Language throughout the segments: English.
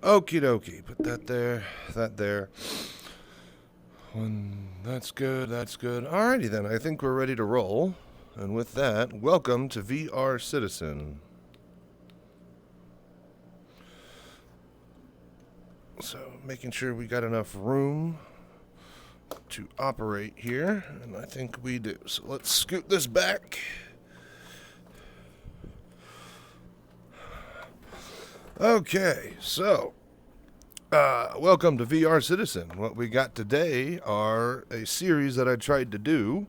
Okie dokie. Put that there, that there. That's good, that's good. Alrighty then, I think we're ready to roll. And with that, welcome to VR Citizen. So, making sure we got enough room to operate here, and I think we do. So let's scoot this back. Okay, so welcome to VR Citizen. What we got today are a series that I tried to do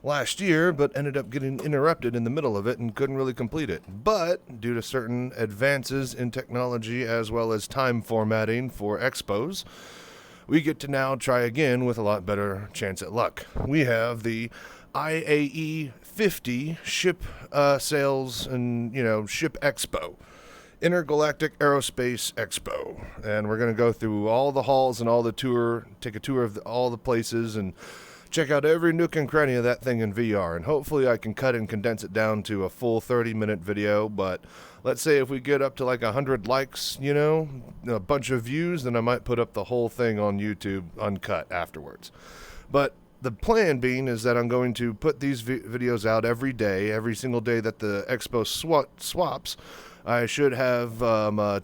last year, but ended up getting interrupted in the middle of it and couldn't really complete it. But due to certain advances in technology as well as time formatting for expos, we get to now try again with a lot better chance at luck. We have the IAE 50 ship sales and, ship expo. Intergalactic Aerospace Expo. And we're going to go through all the halls and all the tour, take a tour of all the places and check out every nook and cranny of that thing in VR. And hopefully I can cut and condense it down to a full 30-minute video. But let's say if we get up to like 100 likes, a bunch of views, then I might put up the whole thing on YouTube uncut afterwards. But the plan being is that I'm going to put these videos out every day, every single day that the expo swaps. I should have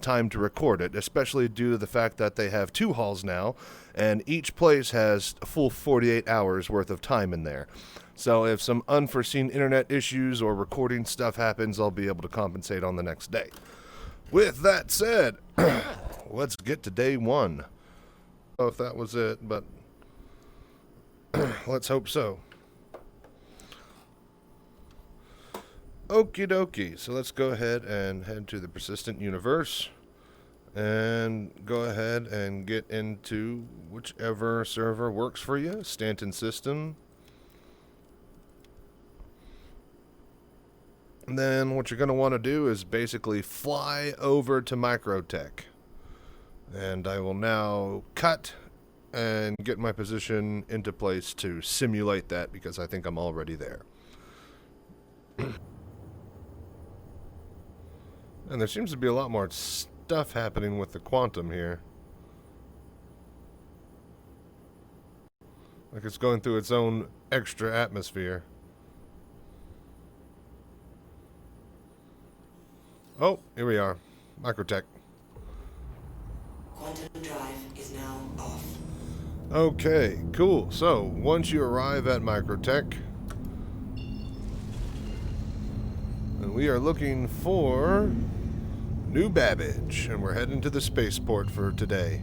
time to record it, especially due to the fact that they have 2 halls now, and each place has a full 48 hours worth of time in there. So if some unforeseen internet issues or recording stuff happens, I'll be able to compensate on the next day. With that said, let's get to day 1. I don't know if that was it, but let's hope so. Okie dokie, so let's go ahead and head to the persistent universe and go ahead and get into whichever server works for you. Stanton system. And then what you're going to want to do is basically fly over to Microtech. And I will now cut and get my position into place to simulate that because I think I'm already there. And there seems to be a lot more stuff happening with the quantum here. Like it's going through its own extra atmosphere. Oh, here we are. Microtech. Quantum drive is now off. Okay, cool. So, once you arrive at Microtech, and we are looking for New Babbage, and we're heading to the spaceport for today.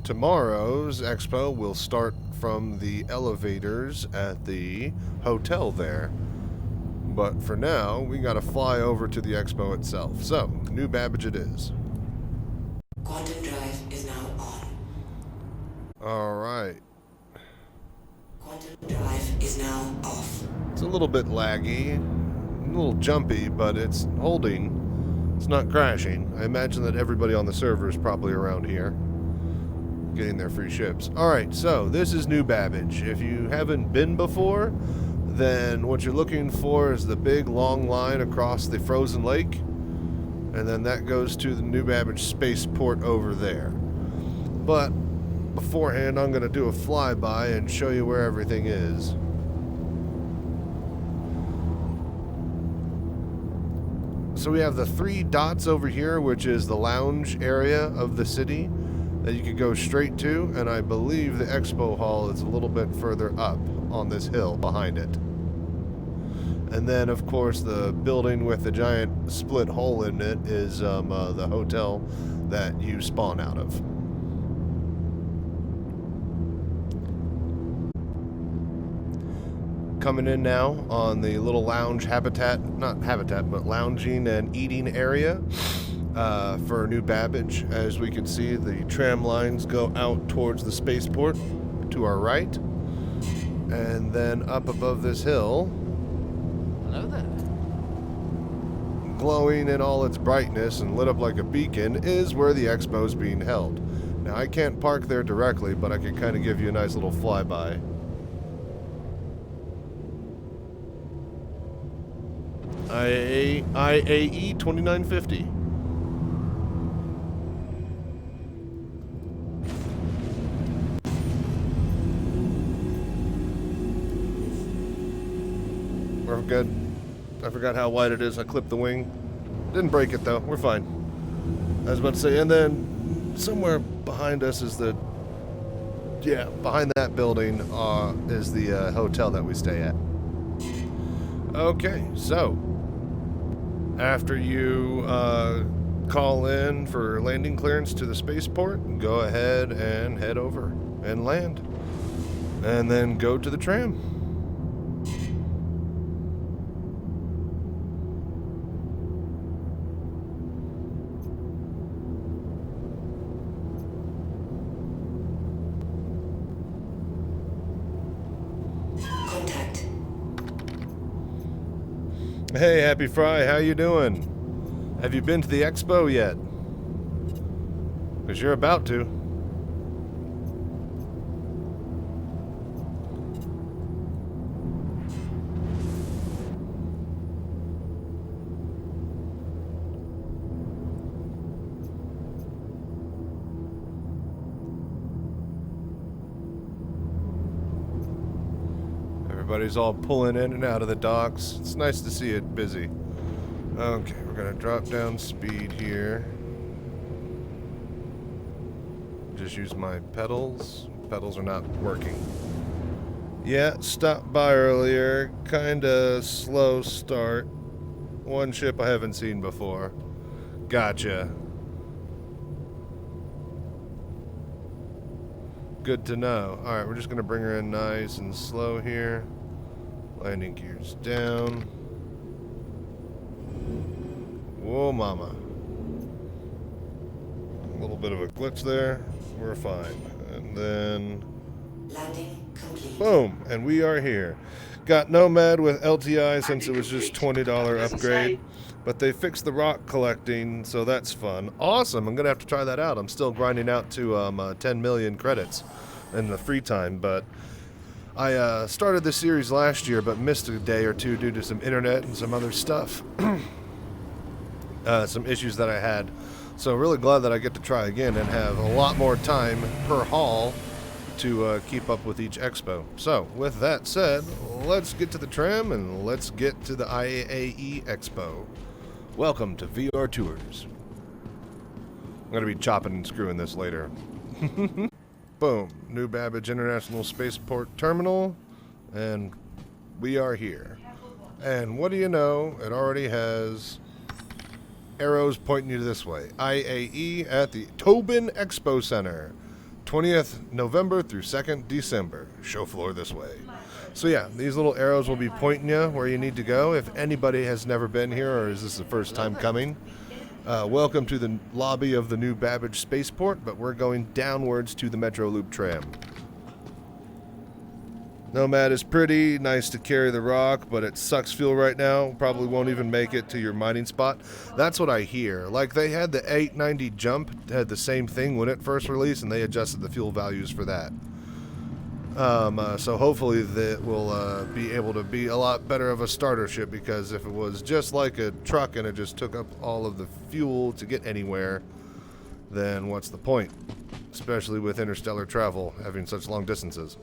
Tomorrow's expo will start from the elevators at the hotel there. But for now, we gotta fly over to the expo itself. So, New Babbage it is. Quantum drive is now on. Alright. Quantum drive is now off. It's a little bit laggy, a little jumpy, but it's holding. It's not crashing. I imagine that everybody on the server is probably around here getting their free ships. Alright, so this is New Babbage. If you haven't been before, then what you're looking for is the big long line across the frozen lake, and then that goes to the New Babbage spaceport over there. But beforehand, I'm going to do a flyby and show you where everything is. So we have the 3 dots over here, which is the lounge area of the city that you could go straight to, and I believe the Expo Hall is a little bit further up on this hill behind it. And then, of course, the building with the giant split hole in it is the hotel that you spawn out of. Coming in now on the little lounge but lounging and eating area for New Babbage. As we can see, the tram lines go out towards the spaceport to our right. And then up above this hill, hello there, glowing in all its brightness and lit up like a beacon, is where the expo is being held. Now, I can't park there directly, but I can kind of give you a nice little flyby. IAE 2950. we're good. I forgot how wide it is. I clipped the wing. Didn't break it, though. We're fine. I was about to say, and then somewhere behind us is the... Yeah, behind that building is the hotel that we stay at. Okay, so... After you call in for landing clearance to the spaceport, go ahead and head over and land. And then go to the tram. Contact. Hey, Happy Fry, how you doing? Have you been to the expo yet? Because you're about to. Everybody's all pulling in and out of the docks. It's nice to see it busy. Okay, we're gonna drop down speed here. Just use my pedals. Pedals are not working. Yeah, stopped by earlier. Kinda slow start. One ship I haven't seen before. Gotcha. Good to know. Alright, we're just gonna bring her in nice and slow here. Landing gears down. Whoa, mama. A little bit of a glitch there. We're fine. And then... Landing complete. Boom! And we are here. Got Nomad with LTI since it was just $20 upgrade. But they fixed the rock collecting, so that's fun. Awesome! I'm going to have to try that out. I'm still grinding out to 10 million credits in the free time, but... I started this series last year, but missed a day or two due to some internet and some other stuff. Some issues that I had. So really glad that I get to try again and have a lot more time per haul to keep up with each expo. So, with that said, let's get to the tram and let's get to the IAE Expo. Welcome to VR Tours. I'm going to be chopping and screwing this later. Boom. New Babbage International Spaceport Terminal. And we are here. And what do you know? It already has arrows pointing you this way. IAE at the Tobin Expo Center. 20th November through 2nd December. Show floor this way. So yeah, these little arrows will be pointing you where you need to go. If anybody has never been here or is this the first time coming, welcome to the lobby of the new Babbage Spaceport, but we're going downwards to the Metro Loop tram. Nomad is pretty nice to carry the rock, but it sucks fuel right now. Probably won't even make it to your mining spot. That's what I hear. Like, they had the 890 Jump, had the same thing when it first released, and they adjusted the fuel values for that. So hopefully that will be able to be a lot better of a starter ship, because if it was just like a truck and it just took up all of the fuel to get anywhere, then what's the point? Especially with interstellar travel, having such long distances.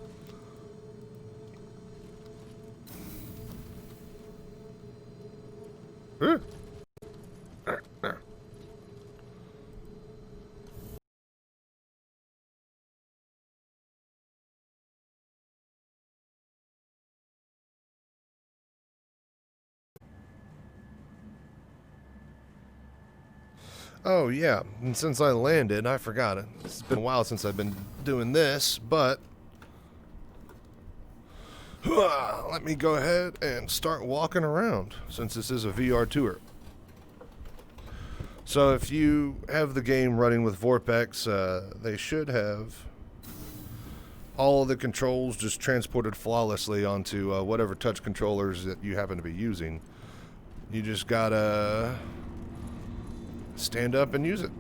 Oh yeah, and since I landed, I forgot it. It's been a while since I've been doing this, but let me go ahead and start walking around, since this is a VR tour. So if you have the game running with Vorpex, they should have all of the controls just transported flawlessly onto whatever touch controllers that you happen to be using. You just gotta stand up and use it.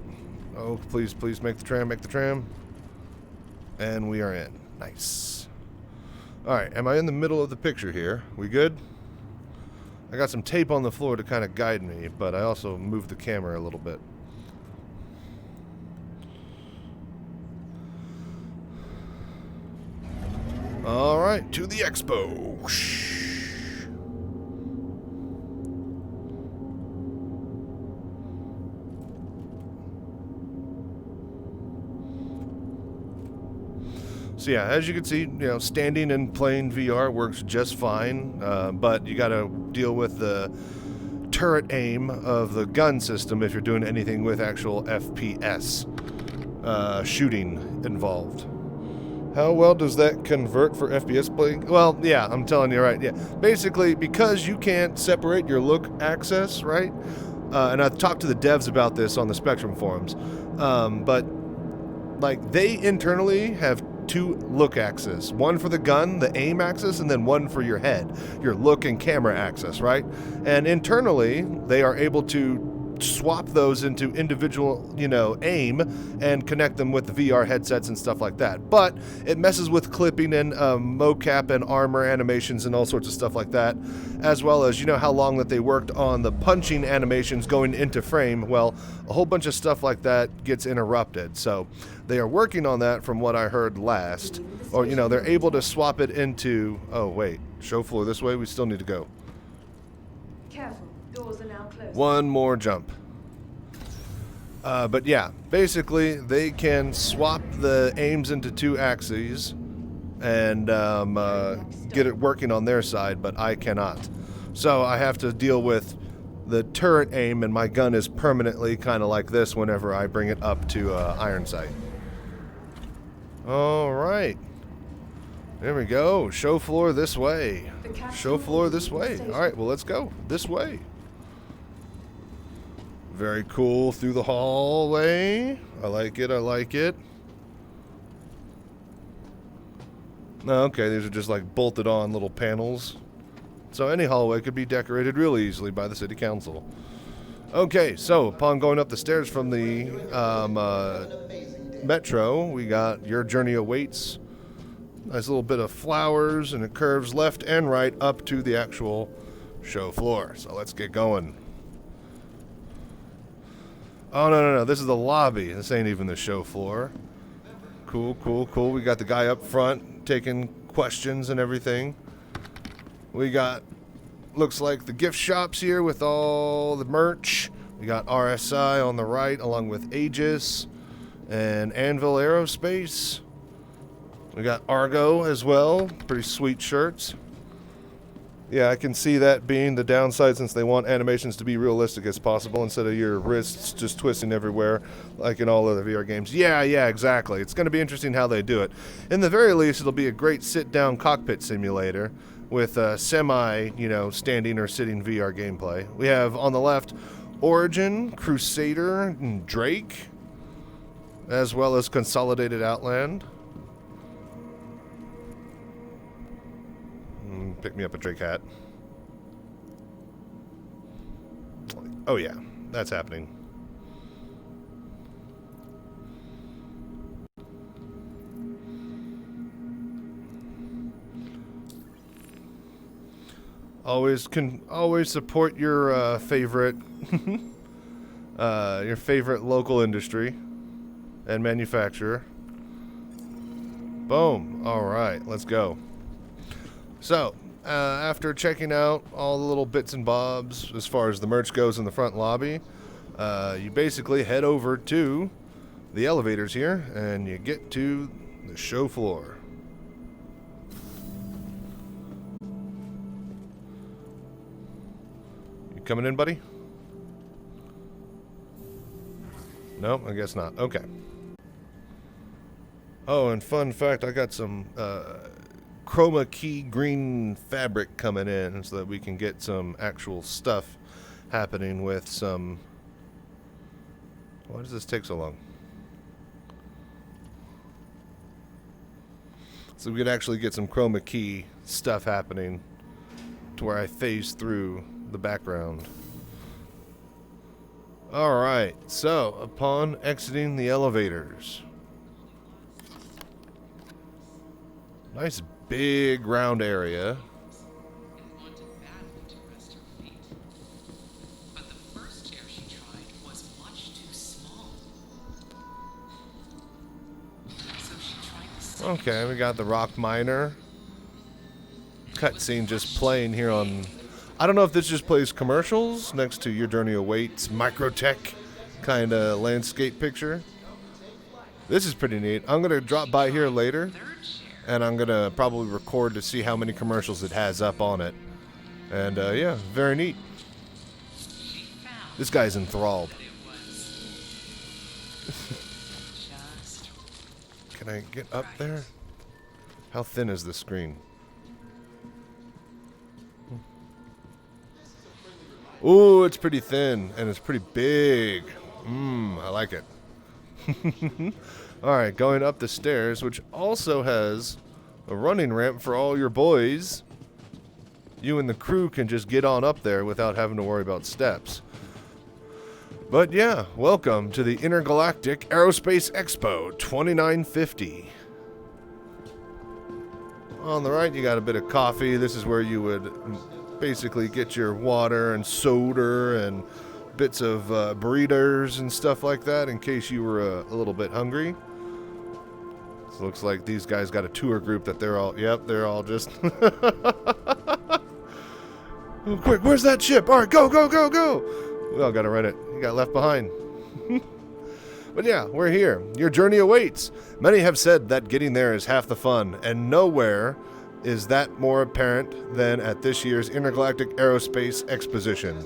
Oh, please, please make the tram, make the tram. And we are in. Nice. Alright, am I in the middle of the picture here? We good? I got some tape on the floor to kind of guide me, but I also moved the camera a little bit. Alright, to the expo. So yeah, as you can see, standing and playing VR works just fine, but you got to deal with the turret aim of the gun system if you're doing anything with actual FPS shooting involved. How well does that convert for FPS playing? Well, yeah, I'm telling you, right, yeah. Basically, because you can't separate your look access, right? And I've talked to the devs about this on the Spectrum forums, but like they internally have two look axes, one for the gun, the aim axis, and then one for your head, your look and camera axis, right? And internally, they are able to swap those into individual, aim and connect them with the VR headsets and stuff like that. But it messes with clipping and mocap and armor animations and all sorts of stuff like that, as well as, how long that they worked on the punching animations going into frame. Well, a whole bunch of stuff like that gets interrupted. So they are working on that from what I heard last. Or, they're able to swap it into, oh wait, show floor this way, we still need to go. Careful, doors are now closed. One more jump. But yeah, basically they can swap the aims into two axes and get it working on their side, but I cannot. So I have to deal with the turret aim, and my gun is permanently kind of like this whenever I bring it up to iron sight. All right. There we go. Show floor this way. Show floor this way. All right, well, let's go this way. Very cool through the hallway. I like it. I like it. Okay, these are just like bolted on little panels. So any hallway could be decorated real easily by the city council. Okay, so upon going up the stairs from the metro, we got Your Journey Awaits. Nice little bit of flowers, and it curves left and right up to the actual show floor. So let's get going. Oh, no. This is the lobby. This ain't even the show floor. Cool. We got the guy up front taking questions and everything. We got, looks like the gift shops here with all the merch. We got RSI on the right along with Aegis and Anvil Aerospace. We got Argo as well. Pretty sweet shirts. Yeah, I can see that being the downside since they want animations to be realistic as possible instead of your wrists just twisting everywhere like in all other VR games. Yeah, exactly. It's going to be interesting how they do it. In the very least, it'll be a great sit-down cockpit simulator with semi, standing or sitting VR gameplay. We have on the left Origin, Crusader, and Drake, as well as Consolidated Outland. Pick me up a Greycat. Oh yeah, that's happening. Always support your favorite local industry and manufacturer. Boom. All right, let's go. So, after checking out all the little bits and bobs as far as the merch goes in the front lobby, you basically head over to the elevators here and you get to the show floor. You coming in, buddy? No, I guess not. Okay. Oh, and fun fact, I got some chroma key green fabric coming in so that we can get some actual stuff happening with some... Why does this take so long? So we could actually get some chroma key stuff happening to where I phase through the background. Alright, so upon exiting the elevators, nice big round area. Wanted badly to rest her feet. But the first chair she tried was much too small. So she tried the second. Okay, we got the Rock Miner cutscene just playing here on... I don't know if this just plays commercials next to Your Journey Awaits Microtech kind of landscape picture. This is pretty neat. I'm going to drop by here later, Third chair. and I'm going to probably record to see how many commercials it has up on it. And, yeah, very neat. She found This guy's enthralled. that it was just Can I get up there? How thin is the screen? Ooh, it's pretty thin, and it's pretty big. I like it. Alright, going up the stairs, which also has a running ramp for all your boys. You and the crew can just get on up there without having to worry about steps. But yeah, welcome to the Intergalactic Aerospace Expo 2950. On the right, you got a bit of coffee. This is where you would basically get your water and soda and bits of burritos and stuff like that in case you were a little bit hungry. So looks like these guys got a tour group that they're all, yep, they're all just... Oh, quick, where's that ship? All right, go, go, go, go. We all got to run it. You got left behind. But yeah, we're here. Your journey awaits. Many have said that getting there is half the fun, and nowhere is that more apparent than at this year's Intergalactic Aerospace Exposition.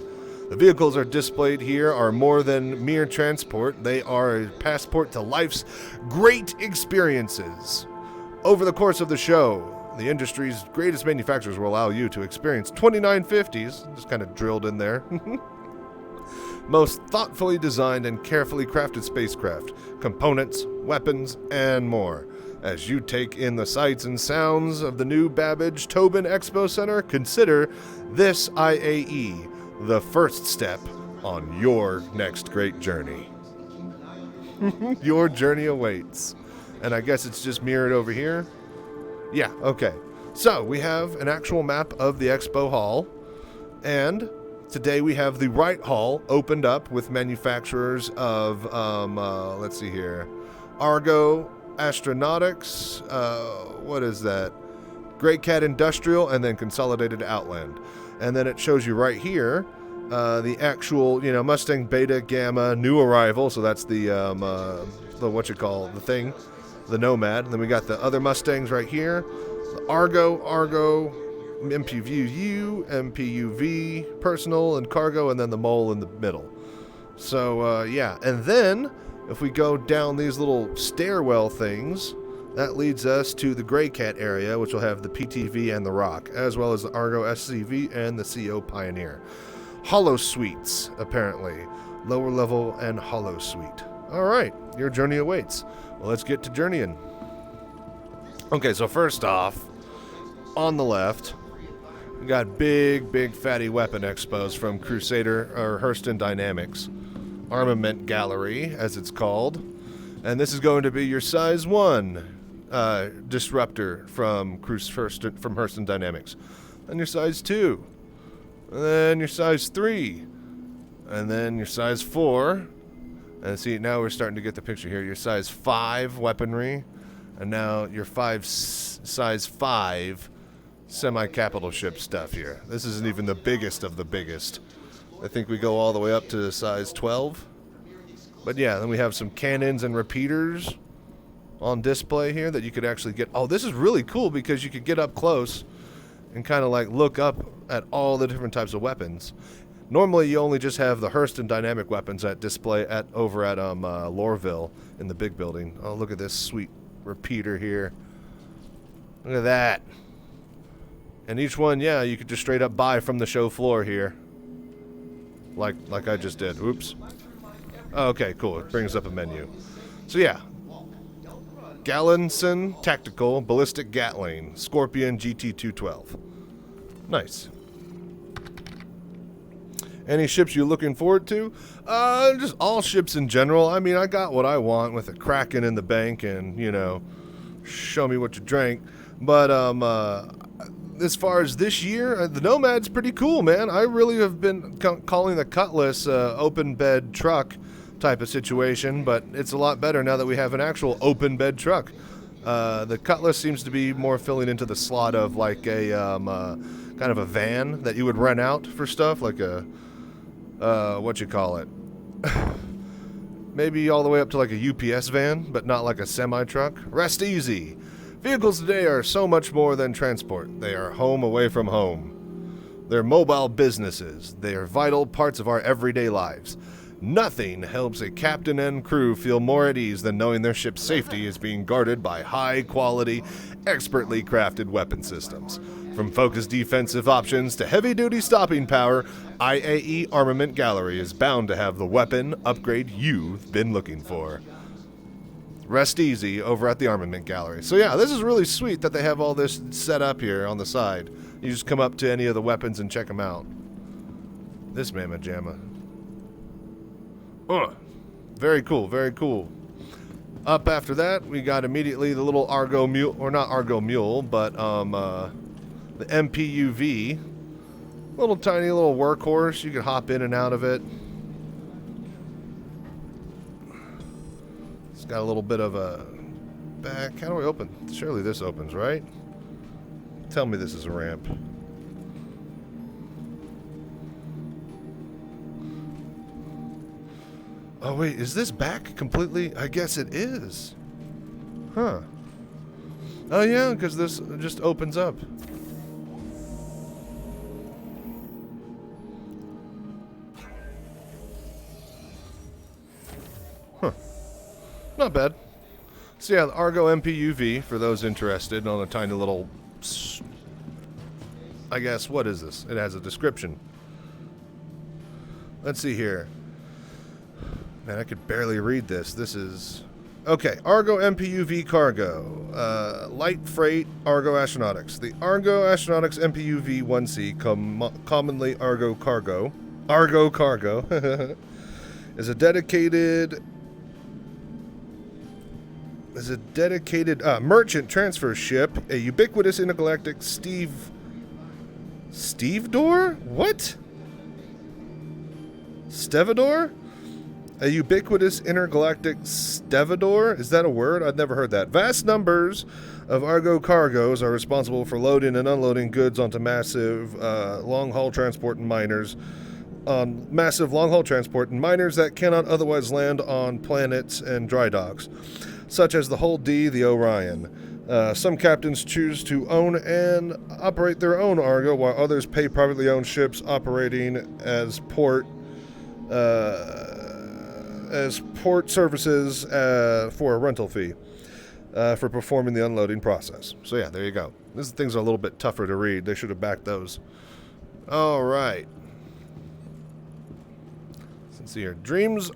The vehicles are displayed here are more than mere transport. They are a passport to life's great experiences. Over the course of the show, the industry's greatest manufacturers will allow you to experience 2950s, just kind of drilled in there, most thoughtfully designed and carefully crafted spacecraft, components, weapons, and more. As you take in the sights and sounds of the new Babbage Tobin Expo Center, consider this IAE the first step on your next great journey. Your journey awaits. And I guess it's just mirrored over here. Yeah, okay. So we have an actual map of the Expo Hall, and today we have the right hall opened up with manufacturers of, let's see here, Argo, Astronautics, what is that? Greycat Industrial, and then Consolidated Outland. And then it shows you right here the actual, Mustang Beta Gamma new arrival. So that's the thing, the Nomad. And then we got the other Mustangs right here. The Argo, MPVU, MPUV, personal and cargo, and then the mole in the middle. So, yeah. And then if we go down these little stairwell things, that leads us to the Greycat area, which will have the PTV and the Rock, as well as the Argo SCV and the CO Pioneer. Hollow suites, apparently. Lower level and hollow suite. All right, your journey awaits. Well, let's get to journeying. Okay, so first off, on the left, we got big fatty weapon expos from Crusader or Hurston Dynamics. Armament Gallery, as it's called. And this is going to be your size 1 Disruptor from Hurston Dynamics. And your size 2. And then your size 3. And then your size 4. And see, now we're starting to get the picture here. Your size 5 weaponry. And now your size 5 semi-capital ship stuff here. This isn't even the biggest of the biggest. I think we go all the way up to size 12. But yeah, then we have some cannons and repeaters on display here that you could actually get. Oh, this is really cool because you could get up close and kind of like look up at all the different types of weapons. Normally, you only just have the Hurston dynamic weapons at display over at Lorville in the big building. Oh, look at this sweet repeater here. Look at that. And each one, yeah, you could just straight up buy from the show floor here. Like I just did. Oops. Oh, okay, cool. It brings up a menu. So yeah. Gallinson Tactical Ballistic Gatling Scorpion GT212. Nice. Any ships you looking forward to? Just all ships in general. I mean, I got what I want with a Kraken in the bank and, show me what you drank. But as far as this year, the Nomad's pretty cool, man. I really have been calling the Cutlass open bed truck type of situation, but it's a lot better now that we have an actual open bed truck. The Cutlass seems to be more filling into the slot of like a kind of a van that you would rent out for stuff, like a what you call it. Maybe all the way up to like a UPS van, but not like a semi-truck. Rest easy. Vehicles today are so much more than transport. They are home away from home. They're mobile businesses. They are vital parts of our everyday lives. Nothing helps a captain and crew feel more at ease than knowing their ship's safety is being guarded by high-quality, expertly crafted weapon systems. From focused defensive options to heavy-duty stopping power, IAE Armament Gallery is bound to have the weapon upgrade you've been looking for. Rest easy over at the Armament Gallery. So yeah, this is really sweet that they have all this set up here on the side. You just come up to any of the weapons and check them out. This mamma jamma. Very cool, very cool. Up after that, we got immediately the little Argo Mule, or not Argo Mule, but the MPUV. Little tiny little workhorse. You can hop in and out of it. It's got a little bit of a back. How do we open? Surely this opens, right? Tell me this is a ramp. Oh wait, is this back completely? I guess it is. Huh. Oh yeah, because this just opens up. Huh. Not bad. So yeah, the Argo MPUV, for those interested, on a tiny little... I guess, what is this? It has a description. Let's see here. Man, I could barely read this. This is... Okay, Argo MPUV Cargo. Light Freight Argo Astronautics. The Argo Astronautics MPUV 1C, commonly Argo Cargo, is a dedicated merchant transfer ship, a ubiquitous intergalactic stevedore? What? Stevedore? A ubiquitous intergalactic stevedore? Is that a word? I've never heard that. Vast numbers of Argo cargoes are responsible for loading and unloading goods onto massive long-haul transport and miners. That cannot otherwise land on planets and dry docks, such as the Hull D, the Orion. Some captains choose to own and operate their own Argo, while others pay privately owned ships operating as port services for a rental fee for performing the unloading process. So yeah, there you go. These things are a little bit tougher to read. They should have backed those. All right. Let's see here. Dreams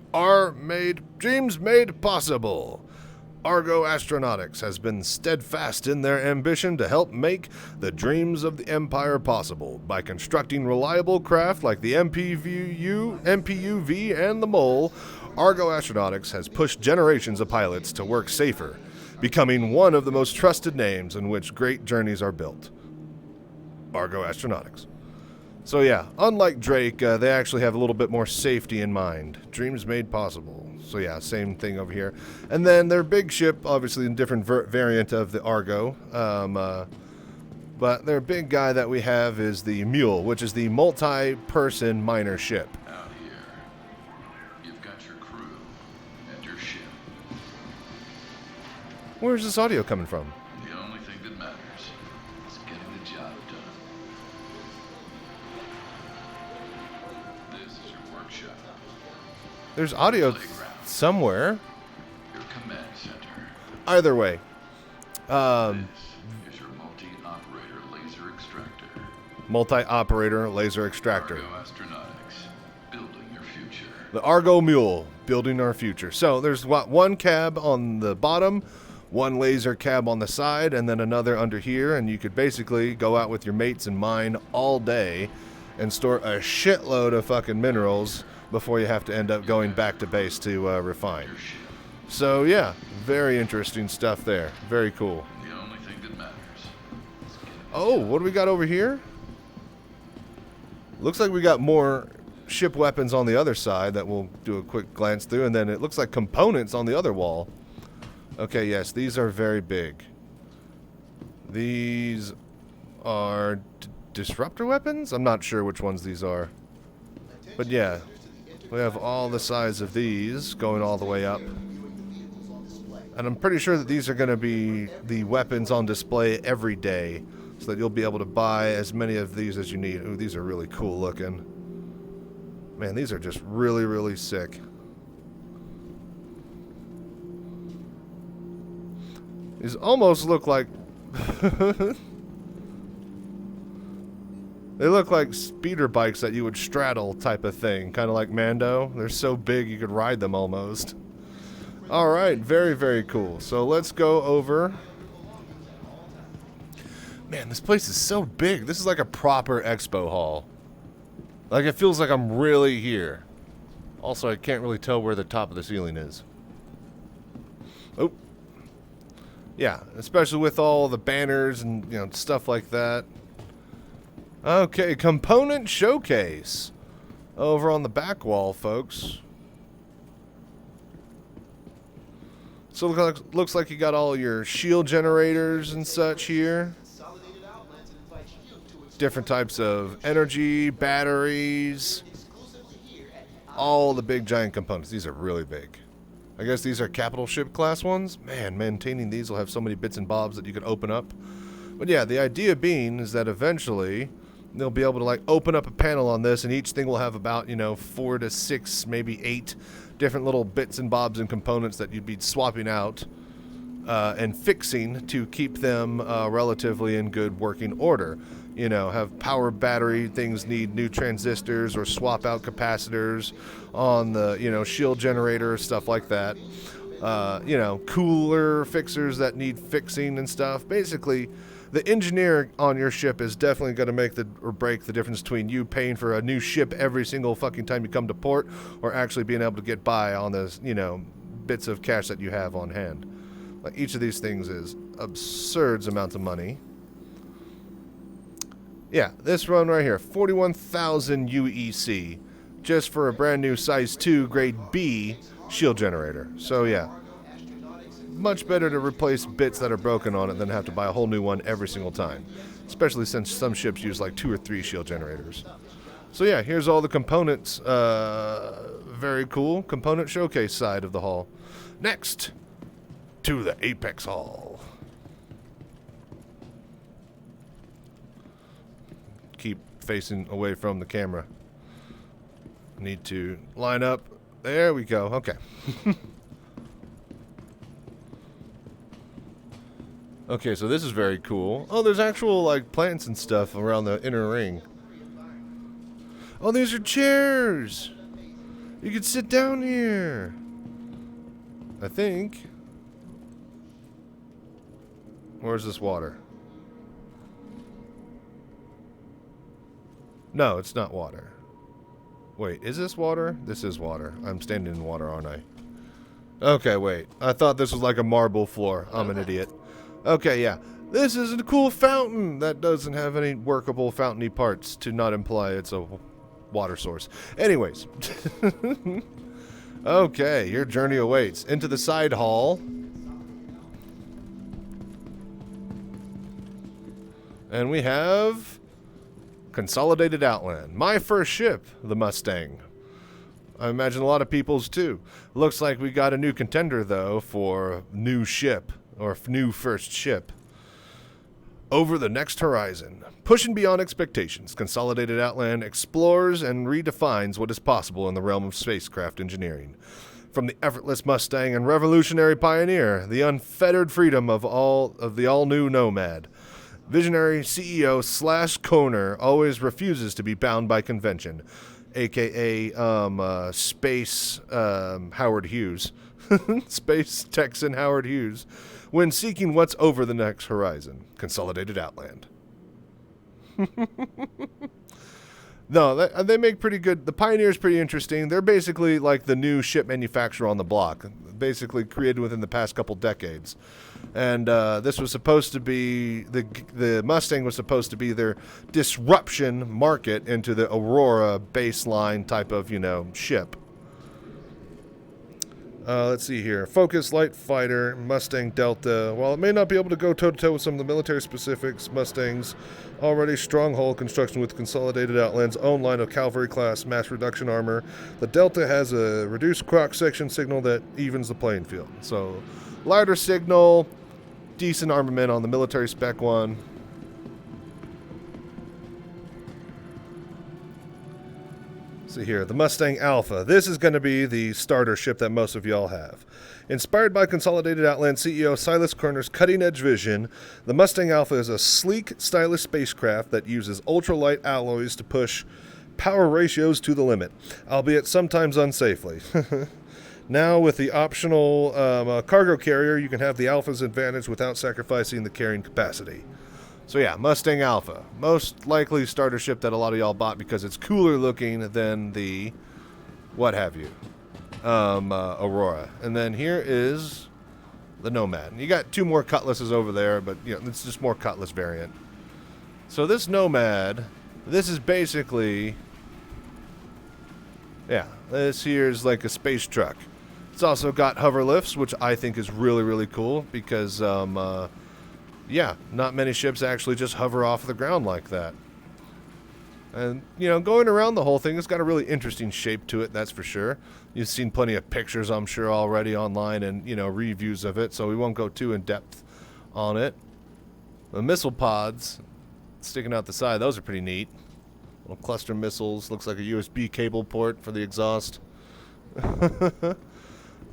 made possible. Argo Astronautics has been steadfast in their ambition to help make the dreams of the Empire possible by constructing reliable craft like the MPUV and the Mole. Argo Astronautics has pushed generations of pilots to work safer, becoming one of the most trusted names in which great journeys are built. Argo Astronautics. So yeah, unlike Drake, they actually have a little bit more safety in mind. Dreams made possible. So yeah, same thing over here. And then their big ship, obviously a different variant of the Argo. But their big guy that we have is the Mule, which is the multi-person miner ship. Out here, you've got your crew and your ship. Where's this audio coming from? The only thing that matters is getting the job done. This is your workshop. There's audio Playground. somewhere. Your command center. Either way. This is your multi-operator laser extractor. Multi-operator laser extractor. Argo Astronautics, building your future. The Argo Mule, building our future. So there's one cab on the bottom, one laser cab on the side, and then another under here, and you could basically go out with your mates and mine all day and store a shitload of fucking minerals before you have to end up going back to base to refine. Your ship. So yeah, very interesting stuff there. Very cool. The only thing that matters is getting the Oh, job what do we got over here? Looks like we got more ship weapons on the other side that we'll do a quick glance through, and then it looks like components on the other wall. Okay, yes, these are very big. These are disruptor weapons? I'm not sure which ones these are. But yeah, We have all the size of these going all the way up. And I'm pretty sure that these are going to be the weapons on display every day, so that you'll be able to buy as many of these as you need. Ooh, these are really cool looking. Man, these are just really, really sick. These almost look like... They look like speeder bikes that you would straddle type of thing. Kind of like Mando. They're so big you could ride them almost. Alright, very, very cool. So let's go over... Man, this place is so big. This is like a proper Expo Hall. Like, it feels like I'm really here. Also, I can't really tell where the top of the ceiling is. Oh. Yeah, especially with all the banners and, you know, stuff like that. Okay, component showcase. Over on the back wall, folks. So looks like you got all your shield generators and such here. Different types of energy, batteries. All the big giant components. These are really big. I guess these are capital ship class ones. Man, maintaining these will have so many bits and bobs that you can open up. But yeah, the idea being is that eventually they'll be able to like open up a panel on this, and each thing will have about, you know, 4 to 6, maybe 8 different little bits and bobs and components that you'd be swapping out and fixing to keep them relatively in good working order. You know, have power battery things need new transistors, or swap out capacitors on the, you know, shield generator, stuff like that. You know, cooler fixers that need fixing and stuff. Basically, the engineer on your ship is definitely going to make or break the difference between you paying for a new ship every single fucking time you come to port, or actually being able to get by on those, you know, bits of cash that you have on hand. Like, each of these things is absurd amounts of money. Yeah, this one right here, 41,000 UEC, just for a brand new size 2 grade B shield generator. So yeah, much better to replace bits that are broken on it than have to buy a whole new one every single time, especially since some ships use like 2 or 3 shield generators. So yeah, here's all the components. Very cool component showcase side of the hall. Next, to the Apex Hall. Keep facing away from the camera. Need to line up. There we go. Okay. Okay, so this is very cool. Oh, there's actual like plants and stuff around the inner ring. Oh, these are chairs. You could sit down here, I think. Where's this water? No, it's not water. Wait, is this water? This is water. I'm standing in water, aren't I? Okay, wait. I thought this was like a marble floor. I'm an idiot. Okay, yeah. This is a cool fountain that doesn't have any workable fountainy parts to not imply it's a water source. Anyways. Okay, your journey awaits. Into the side hall. And we have Consolidated Outland. My first ship, the Mustang. I imagine a lot of people's too. Looks like we got a new contender though for new ship, or new first ship. Over the next horizon, pushing beyond expectations, Consolidated Outland explores and redefines what is possible in the realm of spacecraft engineering. From the effortless Mustang and revolutionary Pioneer, the unfettered freedom of the all-new Nomad. Visionary CEO / Koner always refuses to be bound by convention, aka Space Howard Hughes, Space Texan Howard Hughes, when seeking what's over the next horizon. Consolidated Outland. No, they make pretty good. The Pioneer's pretty interesting. They're basically like the new ship manufacturer on the block, basically created within the past couple decades. And this was supposed to be, the Mustang was supposed to be their disruption market into the Aurora baseline type of, you know, ship. Let's see here. Focus Light Fighter, Mustang Delta. While it may not be able to go toe-to-toe with some of the military specifics, Mustang's already stronghold construction with Consolidated Outland's own line of cavalry-class mass reduction armor, the Delta has a reduced cross-section signal that evens the playing field. So, lighter signal, decent armament on the military spec one. See here, the Mustang Alpha. This is going to be the starter ship that most of y'all have. Inspired by Consolidated Outland CEO Silas Kerner's cutting-edge vision, the Mustang Alpha is a sleek, stylish spacecraft that uses ultralight alloys to push power ratios to the limit, albeit sometimes unsafely. Now, with the optional cargo carrier, you can have the Alpha's advantage without sacrificing the carrying capacity. So yeah, Mustang Alpha. Most likely starter ship that a lot of y'all bought because it's cooler looking than the what have you. Aurora. And then here is the Nomad. You got two more Cutlasses over there, but you know, it's just more Cutlass variant. So this Nomad, this is basically, yeah, this here's like a space truck. It's also got hover lifts, which I think is really, really cool because yeah, not many ships actually just hover off the ground like that. And, you know, going around the whole thing, it's got a really interesting shape to it, that's for sure. You've seen plenty of pictures, I'm sure, already online and, you know, reviews of it, so we won't go too in-depth on it. The missile pods sticking out the side, those are pretty neat. Little cluster missiles, looks like a USB cable port for the exhaust.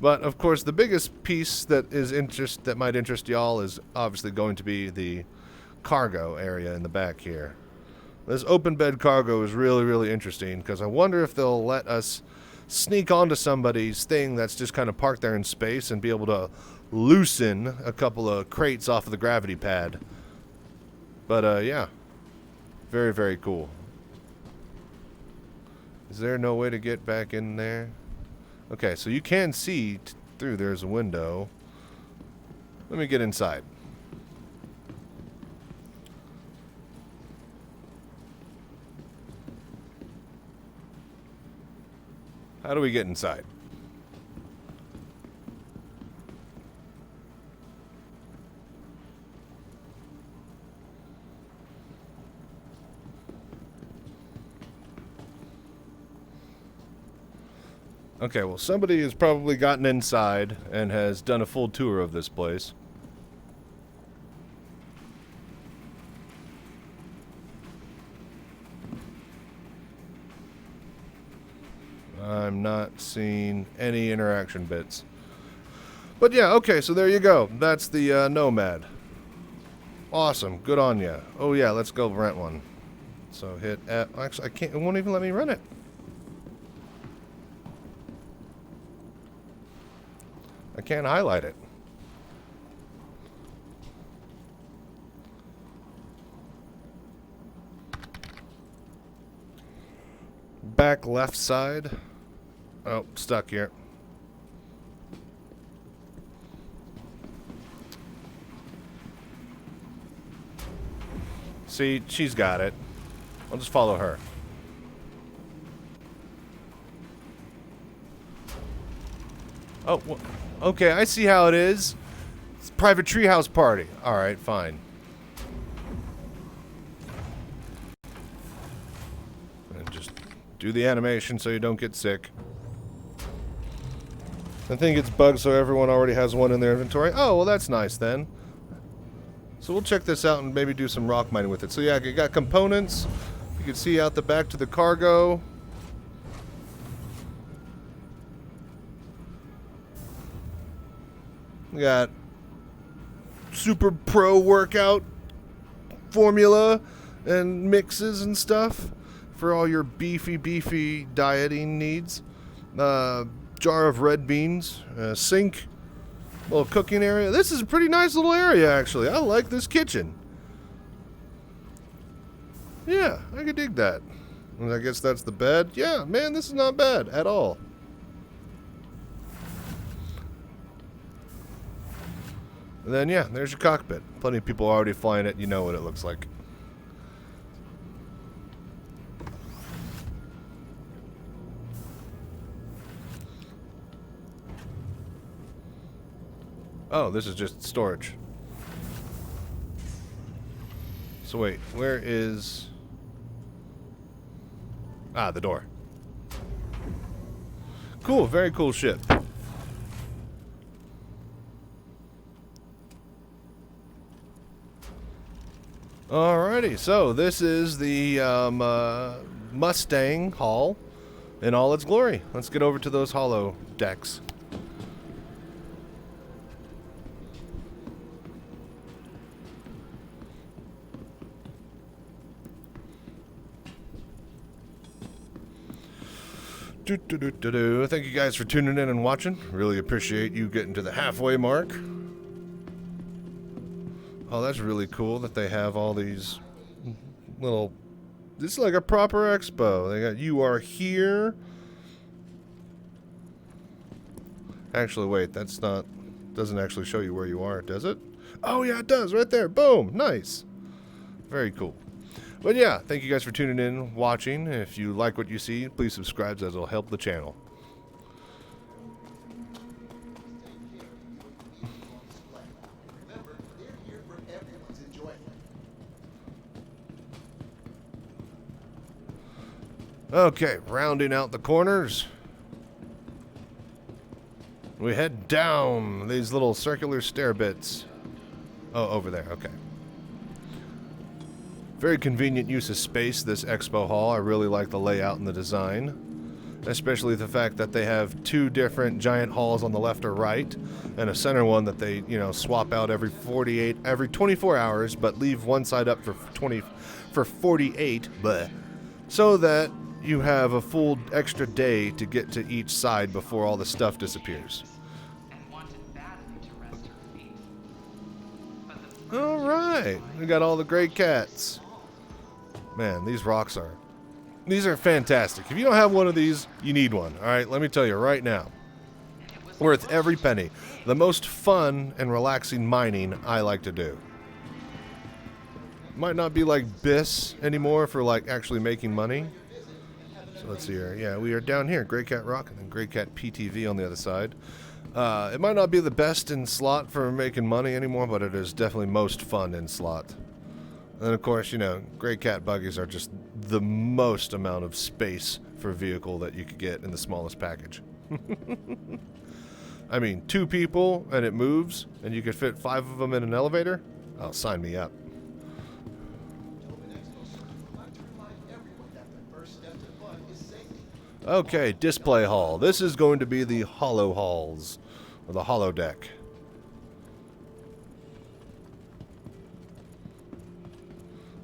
But of course, the biggest piece that might interest y'all is obviously going to be the cargo area in the back here. This open bed cargo is really, really interesting because I wonder if they'll let us sneak onto somebody's thing that's just kind of parked there in space and be able to loosen a couple of crates off of the gravity pad. But yeah, very, very cool. Is there no way to get back in there? Okay, so you can see through. There's a window. Let me get inside. How do we get inside? Okay, well, somebody has probably gotten inside and has done a full tour of this place. I'm not seeing any interaction bits. But yeah, okay, so there you go. That's the Nomad. Awesome, good on ya. Oh yeah, let's go rent one. So hit F. Actually, I can't. It won't even let me rent it. I can't highlight it. Back left side. Oh, stuck here. See, she's got it. I'll just follow her. Oh, well, okay, I see how it is. It's a private treehouse party. Alright, fine. And just do the animation so you don't get sick. I think it's bugged so everyone already has one in their inventory. Oh, well that's nice then. So we'll check this out and maybe do some rock mining with it. So yeah, you got components. You can see out the back to the cargo. We got Super Pro workout formula and mixes and stuff for all your beefy dieting needs. Jar of red beans, sink, little cooking area. This is a pretty nice little area, actually. I like this kitchen. Yeah, I could dig that. And I guess that's the bed. Yeah, man, this is not bad at all. And then, yeah, there's your cockpit. Plenty of people already flying it. You know what it looks like. Oh, this is just storage. So wait, where is... Ah, the door. Cool, very cool ship. Alrighty, so this is the Mustang Hall in all its glory. Let's get over to those hollow decks. Thank you guys for tuning in and watching. Really appreciate you getting to the halfway mark. Oh, that's really cool that they have all these little... This is like a proper expo. They got "You Are Here." Actually, wait, that's not... Doesn't actually show you where you are, does it? Oh, yeah, it does. Right there. Boom. Nice. Very cool. But yeah, thank you guys for tuning in, watching. If you like what you see, please subscribe, as it'll help the channel. Okay, rounding out the corners, we head down these little circular stair bits. Oh, over there, okay. Very convenient use of space, this Expo Hall. I really like the layout and the design, especially the fact that they have two different giant halls on the left or right, and a center one that they, you know, swap out every 24 hours, but leave one side up for 48, bleh, so that you have a full extra day to get to each side before all the stuff disappears. Alright, we got all the Greycats. Man, these are fantastic. If you don't have one of these, you need one. Alright, let me tell you right now. Worth every penny. The most fun and relaxing mining I like to do. Might not be like BIS anymore for like actually making money. So let's see here. Yeah, we are down here. Greycat Rock and then Greycat PTV on the other side. It might not be the best in slot for making money anymore, but it is definitely most fun in slot. And of course, you know, Greycat buggies are just the most amount of space for a vehicle that you could get in the smallest package. I mean, 2 people and it moves, and you could fit 5 of them in an elevator? Oh, sign me up. Okay, display hall. This is going to be the hollow halls, or the hollow deck.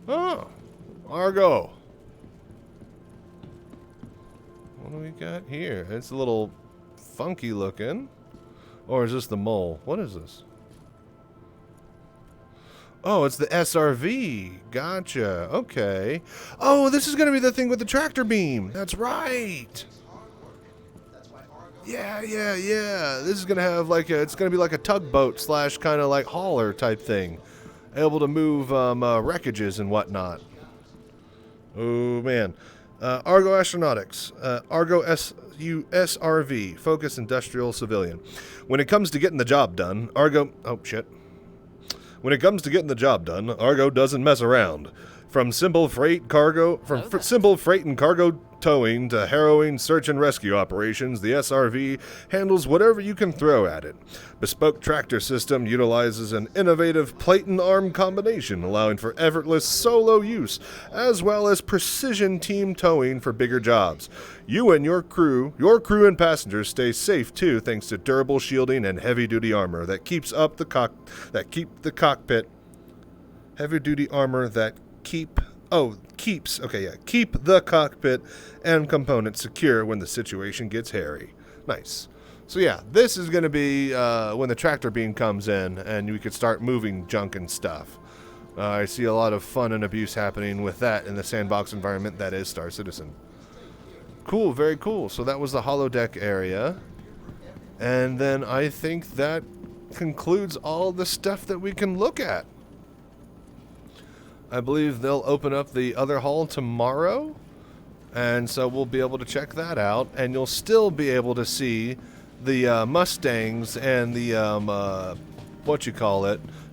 Oh, Argo. What do we got here? It's a little funky looking. Or is this the mole? What is this? Oh, it's the SRV. Gotcha. Okay. Oh, this is going to be the thing with the tractor beam. That's right. Yeah. This is going to have like it's going to be like a tugboat / kind of like hauler type thing. Able to move wreckages and whatnot. Oh, man. Argo Astronautics. Argo SRV. Focus Industrial Civilian. When it comes to getting the job done, Argo... Oh, shit. When it comes to getting the job done, Argo doesn't mess around. From simple freight and cargo towing to harrowing search and rescue operations, the SRV handles whatever you can throw at it. Bespoke tractor system utilizes an innovative plate and arm combination, allowing for effortless solo use, as well as precision team towing for bigger jobs. You and your crew and passengers stay safe too, thanks to durable shielding and heavy-duty armor that keeps the cockpit. Heavy-duty armor that keep the cockpit and components secure when the situation gets hairy. Nice. So yeah, this is going to be when the tractor beam comes in and we could start moving junk and stuff. I see a lot of fun and abuse happening with that in the sandbox environment that is Star Citizen. Cool, very cool. So that was the holodeck area. And then I think that concludes all the stuff that we can look at. I believe they'll open up the other hall tomorrow, and so we'll be able to check that out, and you'll still be able to see the Mustangs and the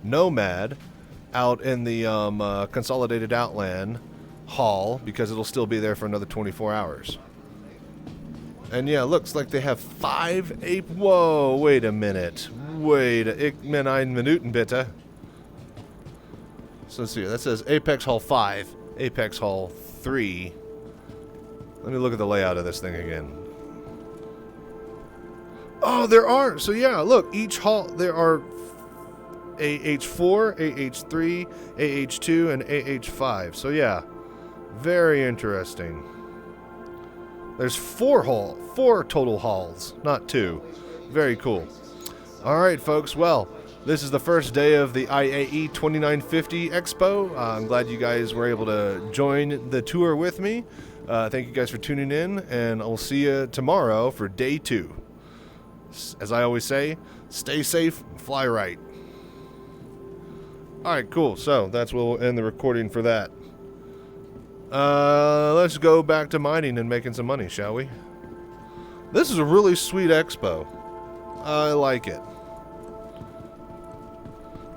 Nomad out in the Consolidated Outland Hall, because it'll still be there for another 24 hours. And yeah, looks like they have 5 ape. Whoa, wait a minute. Ik ben ein Minuten bitte. So let's see, that says Apex Hall 5, Apex Hall 3. Let me look at the layout of this thing again. Oh, there are. So yeah, look, each hall, there are AH4, AH3, AH2, and AH5. So yeah, very interesting. There's 4 total halls, not 2. Very cool. All right, folks. Well, this is the first day of the IAE 2950 Expo. I'm glad you guys were able to join the tour with me. Thank you guys for tuning in, and I'll see you tomorrow for day 2. As I always say, stay safe, fly right. Alright, cool. So, that's where we'll end the recording for that. Let's go back to mining and making some money, shall we? This is a really sweet expo. I like it.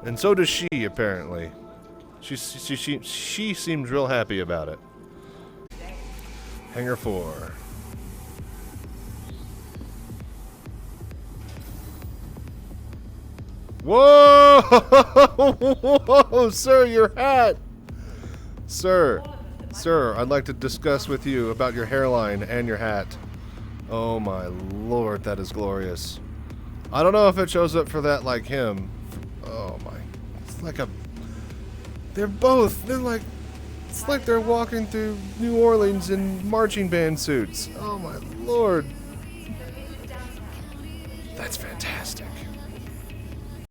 And so does she, apparently. She seems real happy about it. Hangar 4. Whoa! Whoa! Sir, your hat! Sir, I'd like to discuss with you about your hairline and your hat. Oh my lord, that is glorious. I don't know if it shows up for that like him. Oh my. It's like a... They're like... It's like they're walking through New Orleans in marching band suits. Oh my lord. That's fantastic.